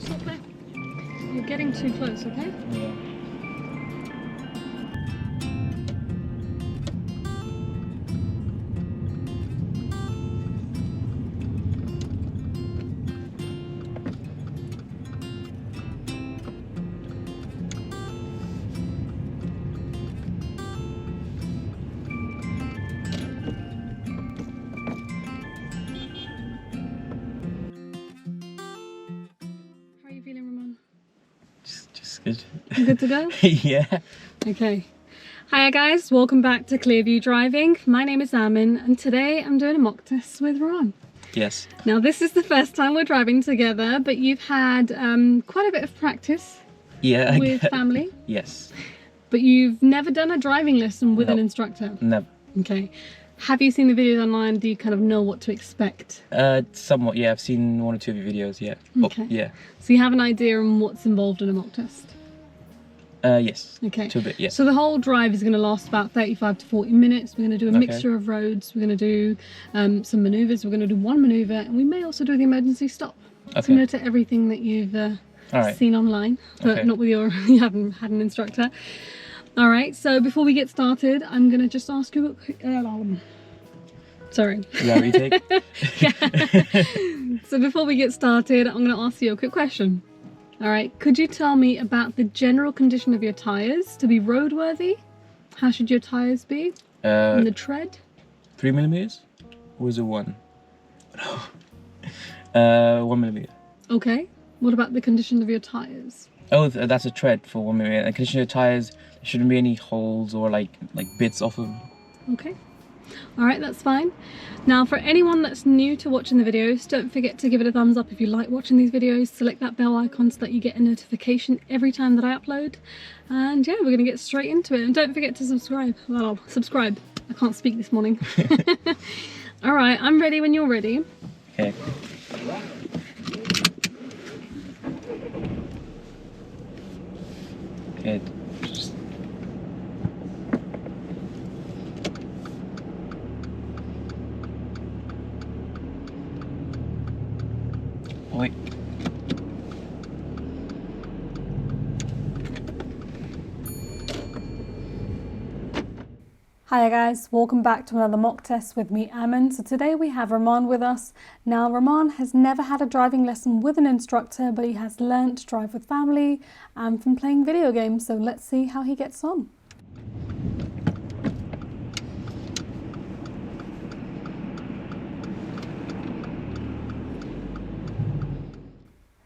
Stop there. You're getting too close, okay? Yeah. How are you feeling, Rumman? Just good. Good to go? Yeah. Okay. Hiya guys, welcome back to Clearview Driving. My name is Amin and today I'm doing a mock test with Ron. Yes. Now this is the first time we're driving together, but you've had quite a bit of practice with family. Yes. But you've never done a driving lesson with an No. instructor? Never. Okay. Have you seen the videos online? Do you kind of know what to expect? Somewhat, yeah. I've seen one or two of your videos, yeah. Okay. Oh, yeah. So you have an idea on what's involved in a mock test? Yes. Okay. To a bit, yeah. So the whole drive is going to last about 35 to 40 minutes. We're going to do a mixture of roads. We're going to do some manoeuvres. We're going to do one manoeuvre and we may also do the emergency stop. Okay. Similar to everything that you've seen online, but not with you haven't had an instructor. All right, so before we get started, I'm going to just ask you a quick... sorry. Yeah, retake? Yeah. So before we get started, I'm going to ask you a quick question. All right, could you tell me about the general condition of your tyres to be roadworthy? How should your tyres be? And the tread? 3 millimeters? Or is it 1? 1 millimeter. Okay. What about the condition of your tyres? Oh, that's a tread for 1 millimeter. And condition of tires, there shouldn't be any holes or like bits off of them. Okay. All right, that's fine. Now, for anyone that's new to watching the videos, don't forget to give it a thumbs up if you like watching these videos. Select that bell icon so that you get a notification every time that I upload. And yeah, we're gonna get straight into it. And don't forget to subscribe. Well, subscribe. I can't speak this morning. All right, I'm ready when you're ready. Okay. Good. Just... Wait. Hiya guys, welcome back to another mock test with me, Amin. So today we have Rumman with us. Now Rumman has never had a driving lesson with an instructor, but he has learnt to drive with family and from playing video games. So let's see how he gets on.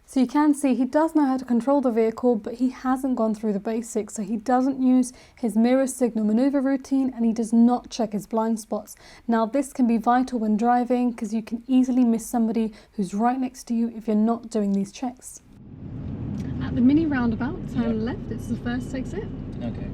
So you can see he does know how to control the vehicle, but he hasn't gone through the basics. So he doesn't use his mirror signal maneuver routine and he does not check his blind spots. Now this can be vital when driving because you can easily miss somebody who's right next to you if you're not doing these checks. At the mini roundabout, turn left, it's the first exit. Okay.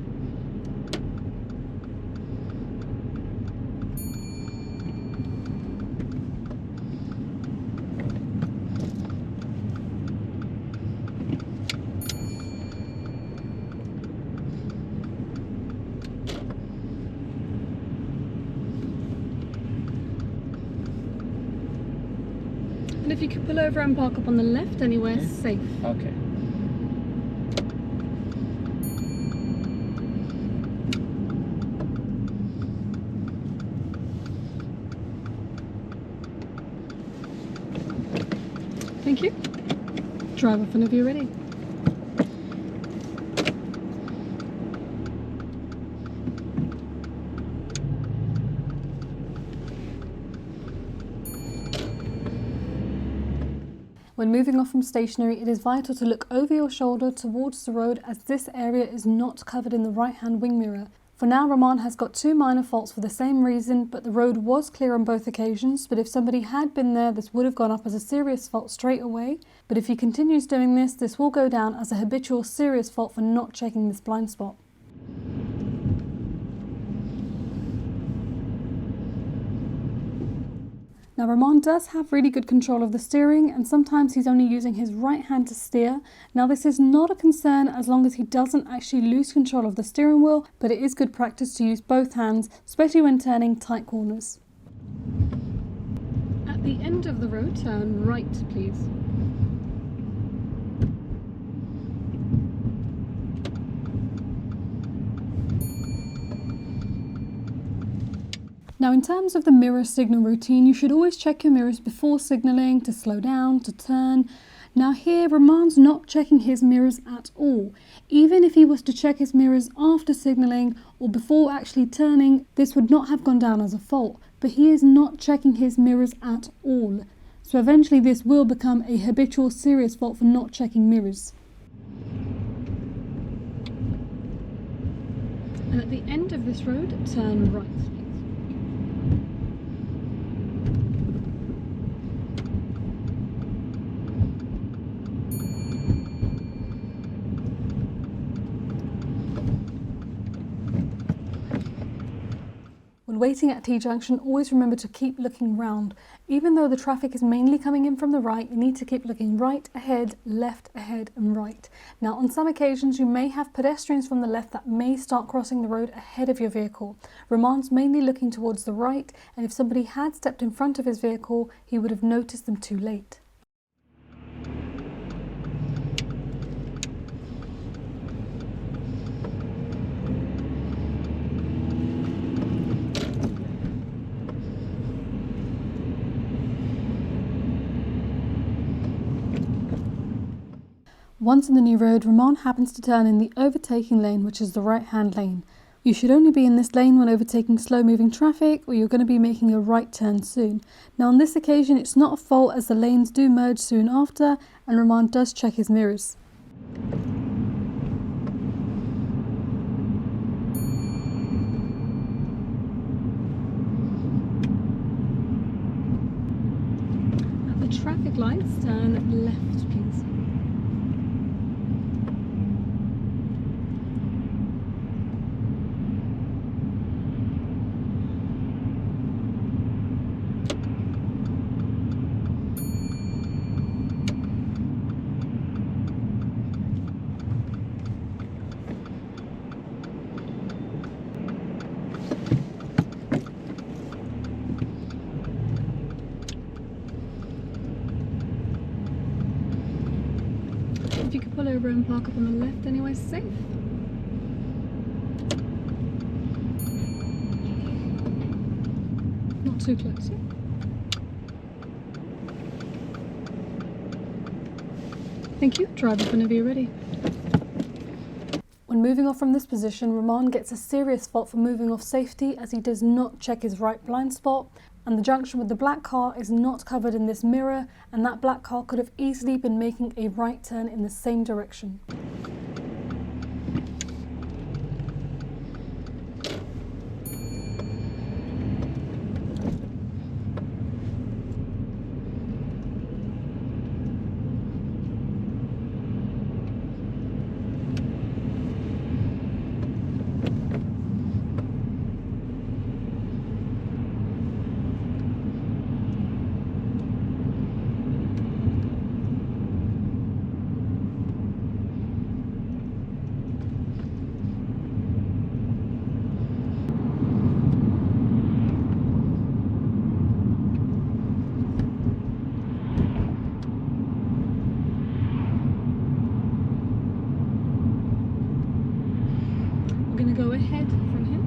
And if you could pull over and park up on the left anywhere safe. Okay. Thank you. Drive off whenever you're ready. When moving off from stationary, it is vital to look over your shoulder towards the road as this area is not covered in the right-hand wing mirror. For now, Rumman has got 2 minor faults for the same reason, but the road was clear on both occasions. But if somebody had been there, this would have gone up as a serious fault straight away. But if he continues doing this, this will go down as a habitual serious fault for not checking this blind spot. Now Rumman does have really good control of the steering and sometimes he's only using his right hand to steer. Now this is not a concern as long as he doesn't actually lose control of the steering wheel, but it is good practice to use both hands, especially when turning tight corners. At the end of the road, turn right please. Now, in terms of the mirror signal routine, you should always check your mirrors before signalling, to slow down, to turn. Now here, Rumman's not checking his mirrors at all. Even if he was to check his mirrors after signalling or before actually turning, this would not have gone down as a fault, but he is not checking his mirrors at all. So eventually this will become a habitual serious fault for not checking mirrors. And at the end of this road, turn right. When waiting at T-junction, always remember to keep looking round. Even though the traffic is mainly coming in from the right, you need to keep looking right ahead, left ahead and right. Now on some occasions you may have pedestrians from the left that may start crossing the road ahead of your vehicle. Rumman's mainly looking towards the right, and if somebody had stepped in front of his vehicle, he would have noticed them too late. Once in the new road, Rumman happens to turn in the overtaking lane, which is the right-hand lane. You should only be in this lane when overtaking slow-moving traffic, or you're going to be making a right turn soon. Now on this occasion, it's not a fault as the lanes do merge soon after, and Rumman does check his mirrors. At the traffic lights, turn left, please. If you could pull over and park up on the left anyway, safe. Not too close, yeah? Thank you. Drive off whenever you're ready. When moving off from this position, Rumman gets a serious fault for moving off safety as he does not check his right blind spot, and the junction with the black car is not covered in this mirror, and that black car could have easily been making a right turn in the same direction. Going to go ahead from him.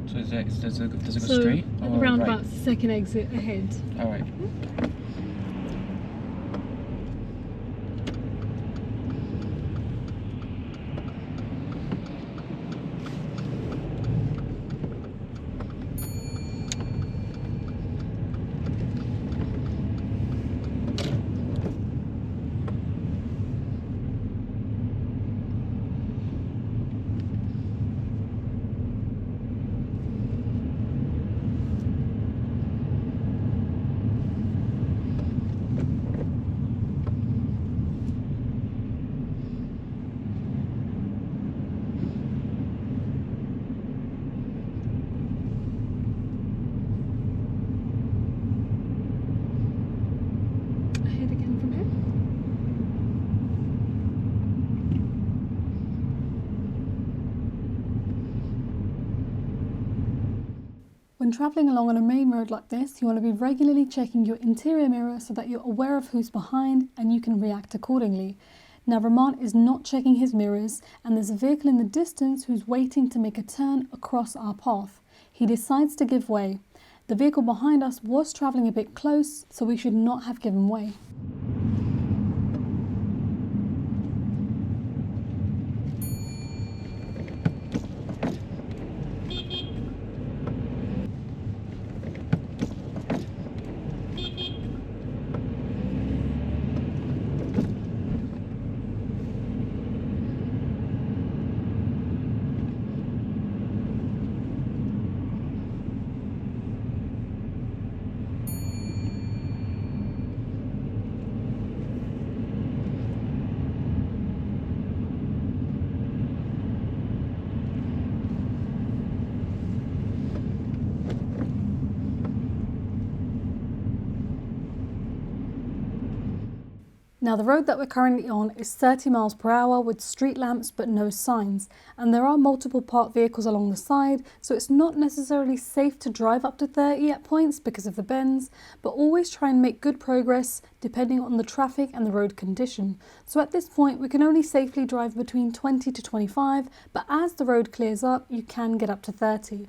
So does it go So straight? at the roundabout, second exit ahead. Alright. When travelling along on a main road like this, you want to be regularly checking your interior mirror so that you're aware of who's behind and you can react accordingly. Now Rumman is not checking his mirrors, and there's a vehicle in the distance who's waiting to make a turn across our path. He decides to give way. The vehicle behind us was travelling a bit close, so we should not have given way. Now the road that we're currently on is 30 miles per hour with street lamps but no signs, and there are multiple parked vehicles along the side, so it's not necessarily safe to drive up to 30 at points because of the bends, but always try and make good progress depending on the traffic and the road condition. So at this point we can only safely drive between 20 to 25, but as the road clears up you can get up to 30.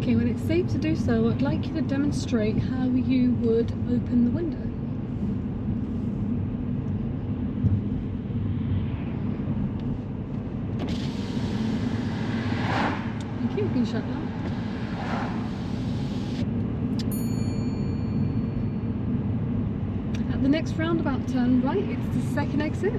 Okay, when it's safe to do so, I'd like you to demonstrate how you would open the window. Thank you, you can shut that. At the next roundabout, turn right, it's the second exit.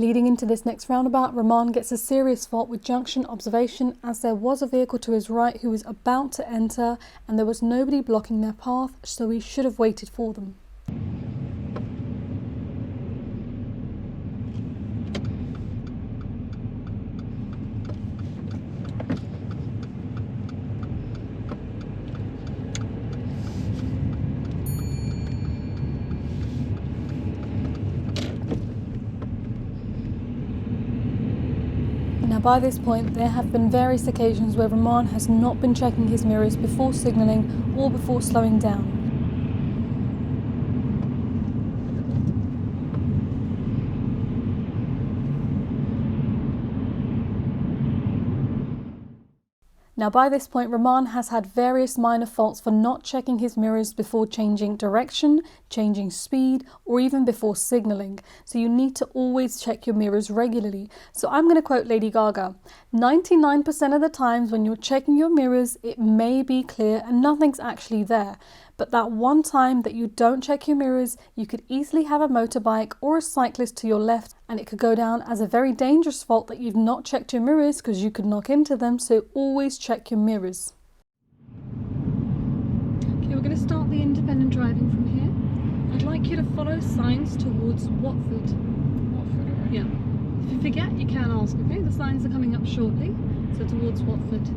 Leading into this next roundabout, Rumman gets a serious fault with junction observation, as there was a vehicle to his right who was about to enter and there was nobody blocking their path, so he should have waited for them. Now by this point there have been various occasions where Rumman has not been checking his mirrors before signalling or before slowing down. Now by this point Rumman has had various minor faults for not checking his mirrors before changing direction, changing speed, or even before signalling. So you need to always check your mirrors regularly. So I'm going to quote Lady Gaga, 99% of the times when you're checking your mirrors it may be clear and nothing's actually there. But that one time that you don't check your mirrors, you could easily have a motorbike or a cyclist to your left, and it could go down as a very dangerous fault that you've not checked your mirrors because you could knock into them, so always check your mirrors. Okay, we're going to start the independent driving from here. I'd like you to follow signs towards Watford. Watford, right? Yeah. If you forget, you can ask, okay? The signs are coming up shortly, so towards Watford.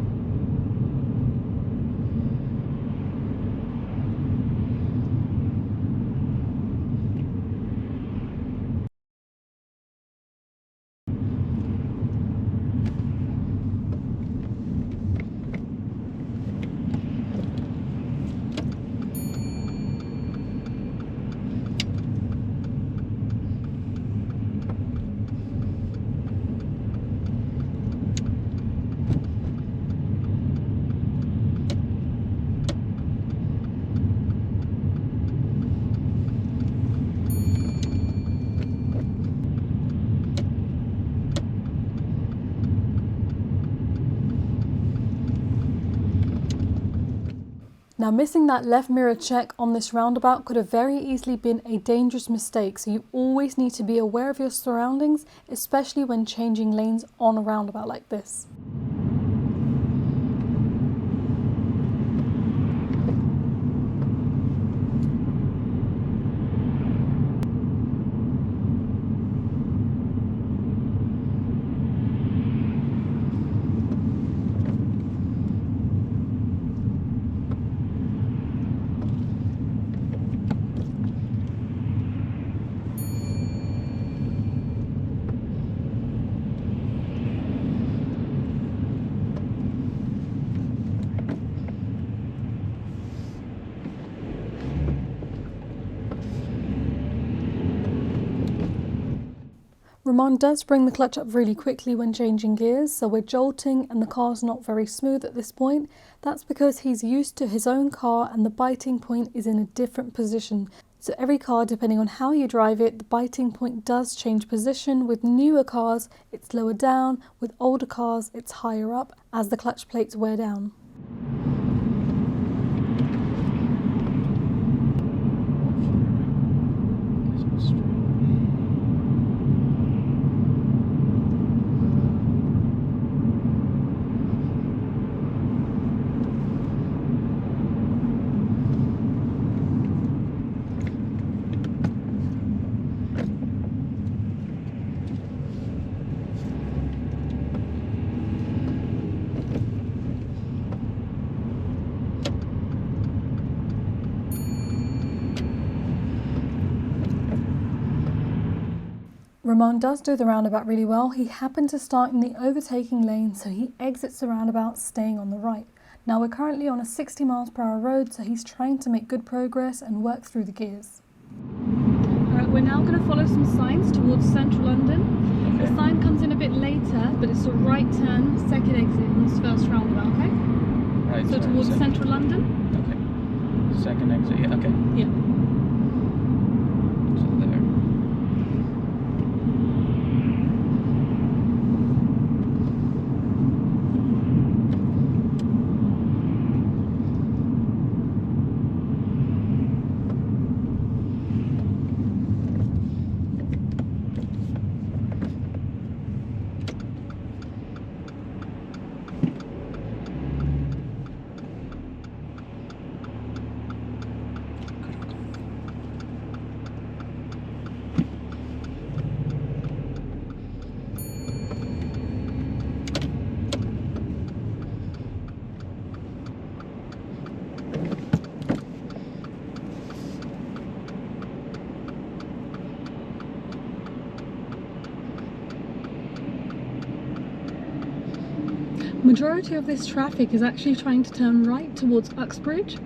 Now missing that left mirror check on this roundabout could have very easily been a dangerous mistake, so you always need to be aware of your surroundings, especially when changing lanes on a roundabout like this. Rumman does bring the clutch up really quickly when changing gears, so we're jolting and the car's not very smooth at this point. That's because he's used to his own car and the biting point is in a different position. So every car, depending on how you drive it, the biting point does change position. With newer cars, it's lower down. With older cars, it's higher up as the clutch plates wear down. Rumman does do the roundabout really well. He happened to start in the overtaking lane, so he exits the roundabout staying on the right. Now we're currently on a 60 miles per hour road, so he's trying to make good progress and work through the gears. Alright, we're now going to follow some signs towards central London. Okay. The sign comes in a bit later, but it's a right turn, second exit in this first roundabout, okay? Right. So towards central London? Okay. Second exit, yeah, okay. Yeah. So there. Majority of this traffic is actually trying to turn right towards Uxbridge.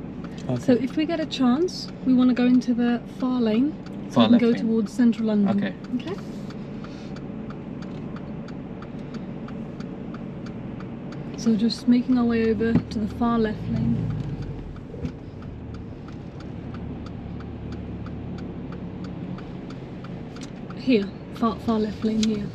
Okay. So if we get a chance, we want to go into the far lane, so we can go towards central London. Okay. Okay. So just making our way over to the far left lane. Here, far left lane here.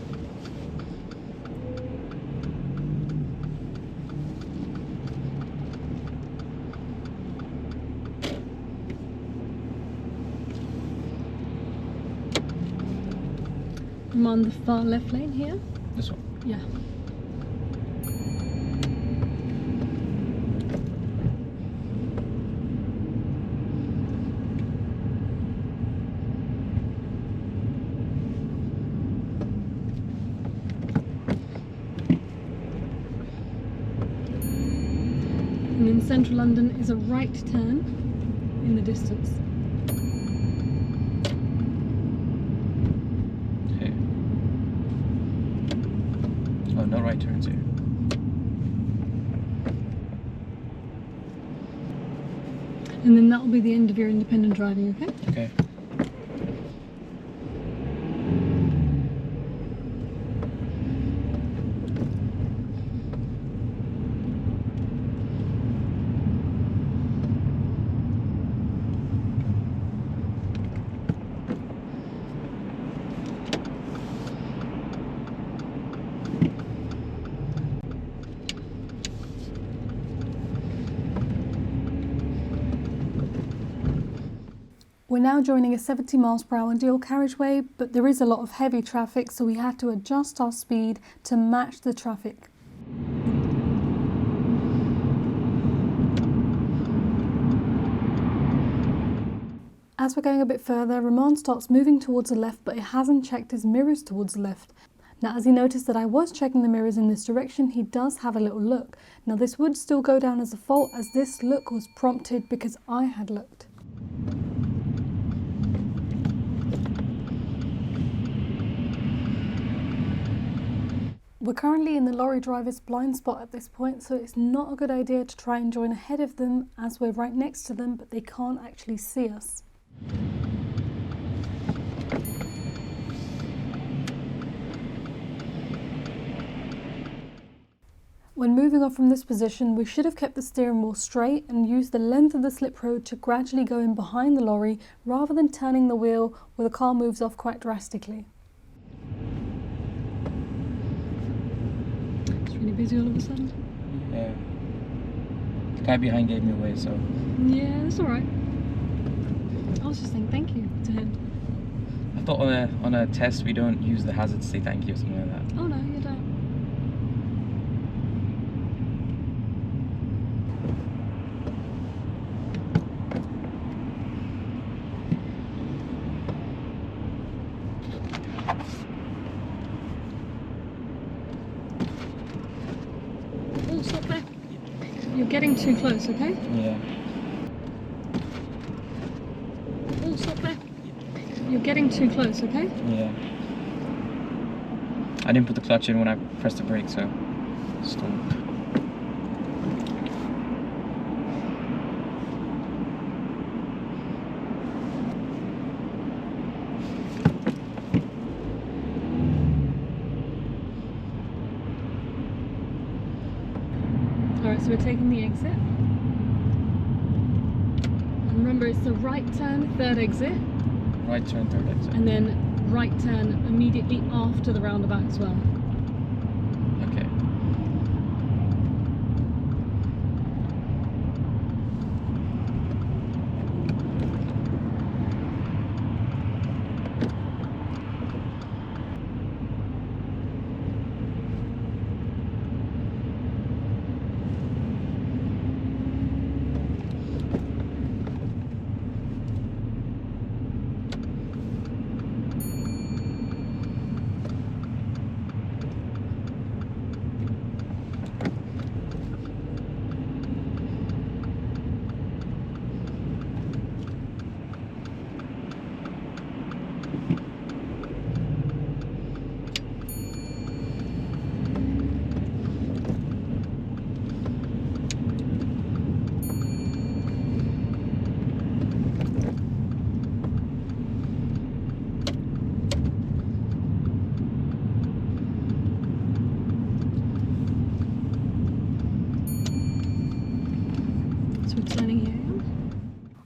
I'm on the far left lane here. This one? Yeah. And in central London is a right turn in the distance. No right turns here. And then that will be the end of your independent driving, okay? Okay. We're now joining a 70 miles per hour dual carriageway, but there is a lot of heavy traffic, so we had to adjust our speed to match the traffic. As we're going a bit further, Rumman starts moving towards the left, but he hasn't checked his mirrors towards the left. Now, as he noticed that I was checking the mirrors in this direction, he does have a little look. Now, this would still go down as a fault, as this look was prompted because I had looked. We're currently in the lorry driver's blind spot at this point, so it's not a good idea to try and join ahead of them as we're right next to them, but they can't actually see us. When moving off from this position, we should have kept the steering wheel straight and used the length of the slip road to gradually go in behind the lorry rather than turning the wheel where the car moves off quite drastically. It's really busy all of a sudden. Yeah. The guy behind gave me away, so... Yeah, that's alright. I was just saying thank you to him. I thought on a test we don't use the hazard to say thank you or something like that. Oh no, you don't. Oh, stop there. You're getting too close, okay? Yeah. Oh, stop there. You're getting too close, okay? Yeah. I didn't put the clutch in when I pressed the brake, so stalled. Alright, so we're taking the exit. And remember, it's the right turn, third exit. Right turn, third exit. And then right turn immediately after the roundabout as well. Okay.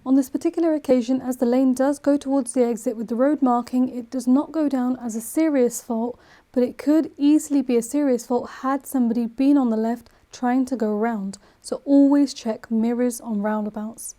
On this particular occasion, as the lane does go towards the exit with the road marking, it does not go down as a serious fault, but it could easily be a serious fault had somebody been on the left trying to go around. So always check mirrors on roundabouts.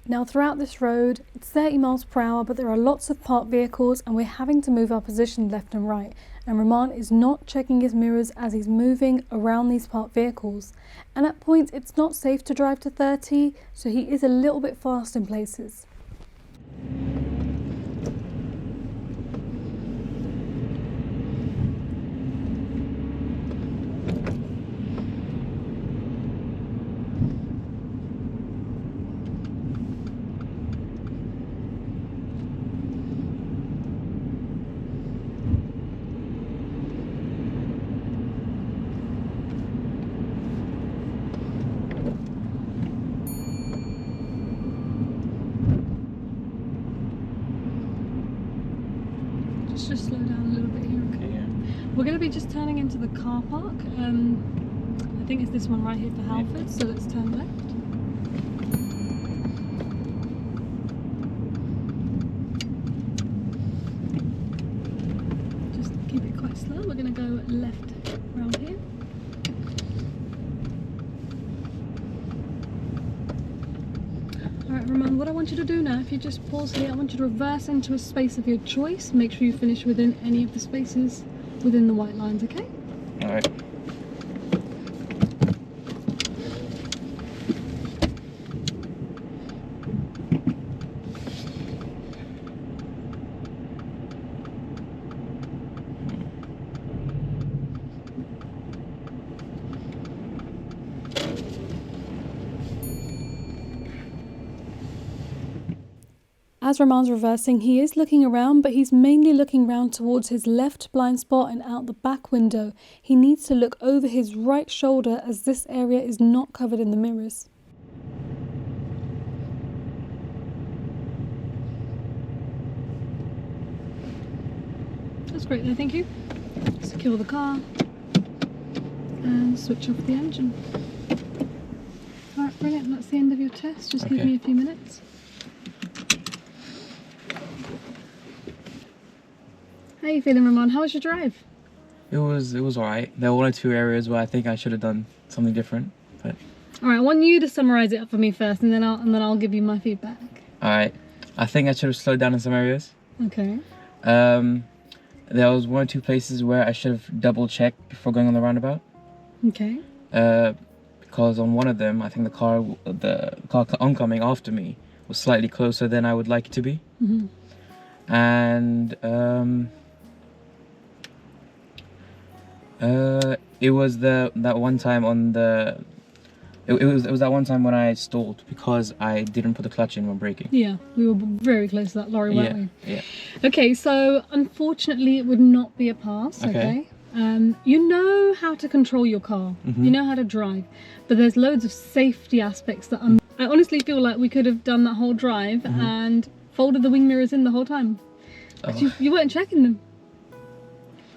Now throughout this road, it's 30 miles per hour, but there are lots of parked vehicles and we're having to move our position left and right. And Rumman is not checking his mirrors as he's moving around these parked vehicles. And at points, it's not safe to drive to 30, so he is a little bit fast in places. Just slow down a little bit here. Okay, yeah. We're going to be just turning into the car park. I think it's this one right here for Halford, so let's turn left. Just keep it quite slow. We're going to go left around here. Alright, Rumman, what I want you to do now, if you just pause here, I want you to reverse into a space of your choice. Make sure you finish within any of the spaces within the white lines, okay? Alright. As Rumman's reversing, he is looking around, but he's mainly looking round towards his left blind spot and out the back window. He needs to look over his right shoulder as this area is not covered in the mirrors. That's great there, thank you. Secure the car and switch off the engine. Alright, brilliant, that's the end of your test. Just give me a few minutes. How are you feeling, Rumman? How was your drive? It was alright. There were one or two areas where I think I should have done something different, but... Alright, I want you to summarise it up for me first, and then I'll give you my feedback. Alright, I think I should have slowed down in some areas. Okay. There was one or two places where I should have double checked before going on the roundabout. Okay. Because on one of them, I think the car oncoming after me was slightly closer than I would like it to be. Mm-hmm. And it was that one time on the. It was that one time when I stalled because I didn't put the clutch in when braking. Yeah, we were very close to that lorry, weren't we? Yeah. Okay, so unfortunately it would not be a pass, okay? You know how to control your car, you know how to drive, but there's loads of safety aspects that I honestly feel like we could have done that whole drive and folded the wing mirrors in the whole time. You weren't checking them.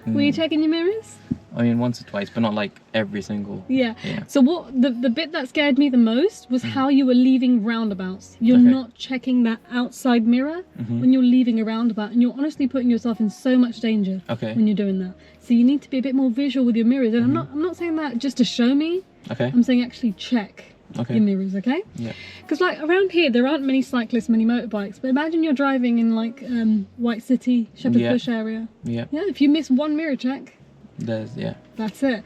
Were you checking your mirrors? I mean, once or twice, but not like every single. Yeah. So what the bit that scared me the most was how you were leaving roundabouts. You're not checking that outside mirror when you're leaving a roundabout, and you're honestly putting yourself in so much danger when you're doing that. So you need to be a bit more visual with your mirrors. And I'm not saying that just to show me. I'm saying actually check your mirrors, okay? Yeah. Because like around here there aren't many cyclists, many motorbikes, but imagine you're driving in like White City, Shepherd's Bush area. Yeah. If you miss one mirror check, that's it.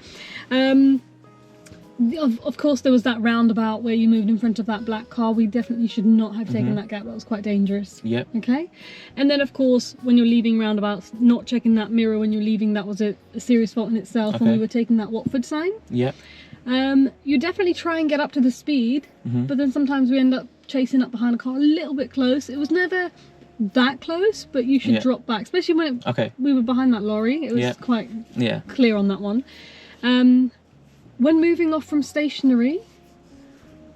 Of course there was that roundabout where you moved in front of that black car. We definitely should not have taken that gap. That was quite dangerous. Okay. And then of course when you're leaving roundabouts, not checking that mirror when you're leaving, that was a serious fault in itself. When we were taking that Watford sign. You definitely try and get up to the speed, but then sometimes we end up chasing up behind a car a little bit close. It was never that close, but you should drop back, especially when we were behind that lorry. It was quite clear on that one. When moving off from stationary,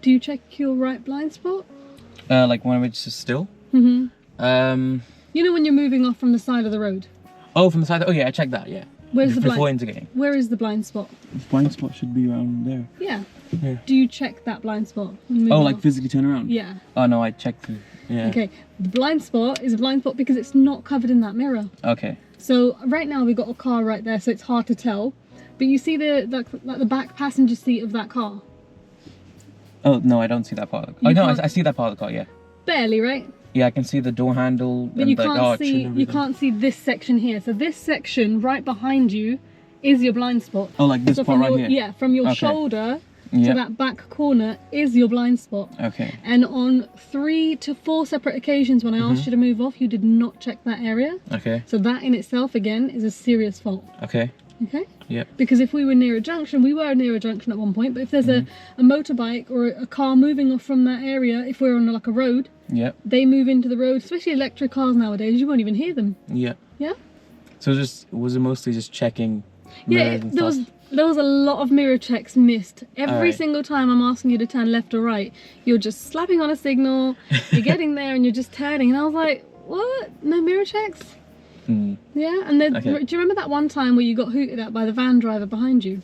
do you check your right blind spot? Like when we're just still? You know when you're moving off from the side of the road? Oh, from the side? Oh yeah, I checked that, Where's the before indicating. Where is the blind spot? The blind spot should be around there. Yeah. Do you check that blind spot? Oh, like physically turn around? Yeah. Oh no, I checked the... Okay, the blind spot is a blind spot because it's not covered in that mirror. Okay. So right now we've got a car right there, so it's hard to tell. But you see the back passenger seat of that car? Oh no, I don't see that part of the car. Oh no, I see that part of the car, yeah. Barely, right? Yeah, I can see the door handle but and you the can't arch see, and everything. you can't see this section here. So this section right behind you is your blind spot. Oh, like this part right here? Yeah, from your shoulder to that back corner is your blind spot. Okay. And on 3 to 4 separate occasions when I asked you to move off, you did not check that area. Okay. So that in itself, again, is a serious fault. Okay. Okay? Yeah. Because if we were near a junction, we were near a junction at one point, but if there's a motorbike or a car moving off from that area, if we're on like a road, they move into the road, especially electric cars nowadays, you won't even hear them. Yeah? So was it mostly just checking mirrors and stuff? There was a lot of mirror checks missed. Every single time I'm asking you to turn left or right, you're just slapping on a signal, you're getting there and you're just turning, and I was like, what? No mirror checks? Yeah, and then do you remember that one time where you got hooted at by the van driver behind you?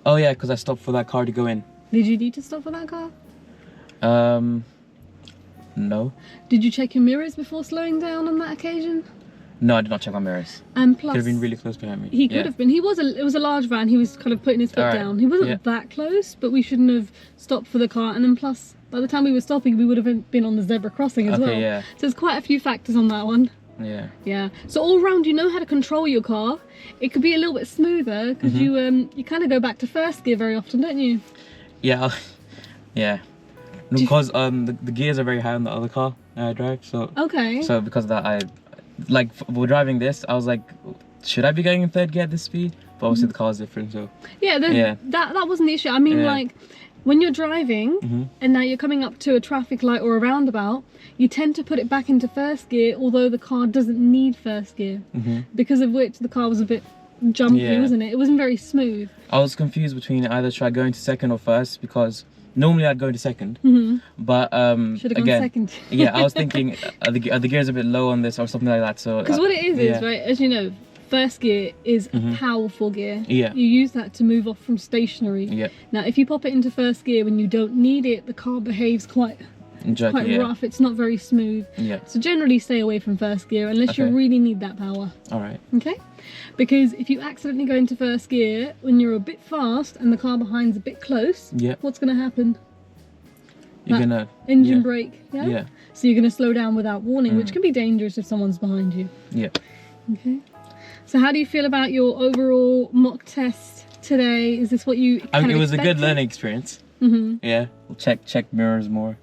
Oh yeah, because I stopped for that car to go in. Did you need to stop for that car? No. Did you check your mirrors before slowing down on that occasion? No, I did not check my mirrors. And plus, could have been really close behind me. He could have been. It was a large van. He was kind of putting his foot down. He wasn't that close, but we shouldn't have stopped for the car. And then plus, by the time we were stopping, we would have been on the zebra crossing as well. Yeah. So there's quite a few factors on that one. Yeah. So all round, you know how to control your car. It could be a little bit smoother because you kind of go back to first gear very often, don't you? Yeah. Because the gears are very high on the other car I drive. So So because of that, we're driving this, I was like, should I be going in third gear at this speed? But obviously the car's different, so that wasn't the issue. I mean, like when you're driving and now you're coming up to a traffic light or a roundabout, you tend to put it back into first gear, although the car doesn't need first gear, because of which the car was a bit jumpy, wasn't it? It wasn't very smooth. I was confused between either should I go into second or first, because normally I'd go into second, but should have gone second. Yeah, I was thinking are the gears a bit low on this or something like that. So because what it is right, as you know, first gear is a powerful gear. Yeah. You use that to move off from stationary. Yeah. Now, if you pop it into first gear when you don't need it, the car behaves quite jerky, rough. It's not very smooth. Yeah. So generally stay away from first gear unless you really need that power. All right. Okay. Because if you accidentally go into first gear when you're a bit fast and the car behind's a bit close, what's going to happen? You're gonna engine brake. Yeah. So you're gonna slow down without warning, which can be dangerous if someone's behind you. Yeah. Okay. So how do you feel about your overall mock test today? Is this what you it was a good learning experience. Yeah. We'll check mirrors more.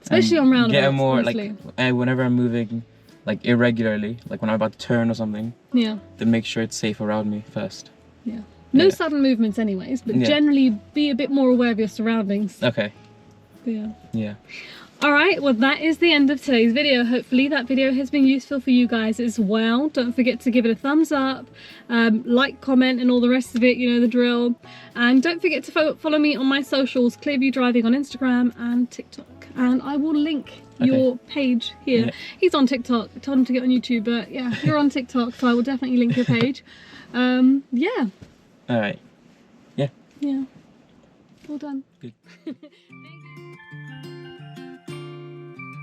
Especially on roundabouts. Get more like whenever I'm moving like irregularly, like when I'm about to turn or something. Yeah. To make sure it's safe around me first. Yeah. No sudden movements anyways, but generally be a bit more aware of your surroundings. Okay. Yeah. Yeah. Alright, well that is the end of today's video. Hopefully that video has been useful for you guys as well. Don't forget to give it a thumbs up, like, comment and all the rest of it, you know the drill. And don't forget to follow me on my socials, Clearview Driving on Instagram and TikTok. And I will link your page here. Yeah. He's on TikTok. I told him to get on YouTube, but yeah, you're on TikTok, so I will definitely link your page. Yeah. Alright. Yeah. Yeah. Well done. Good. Thank you.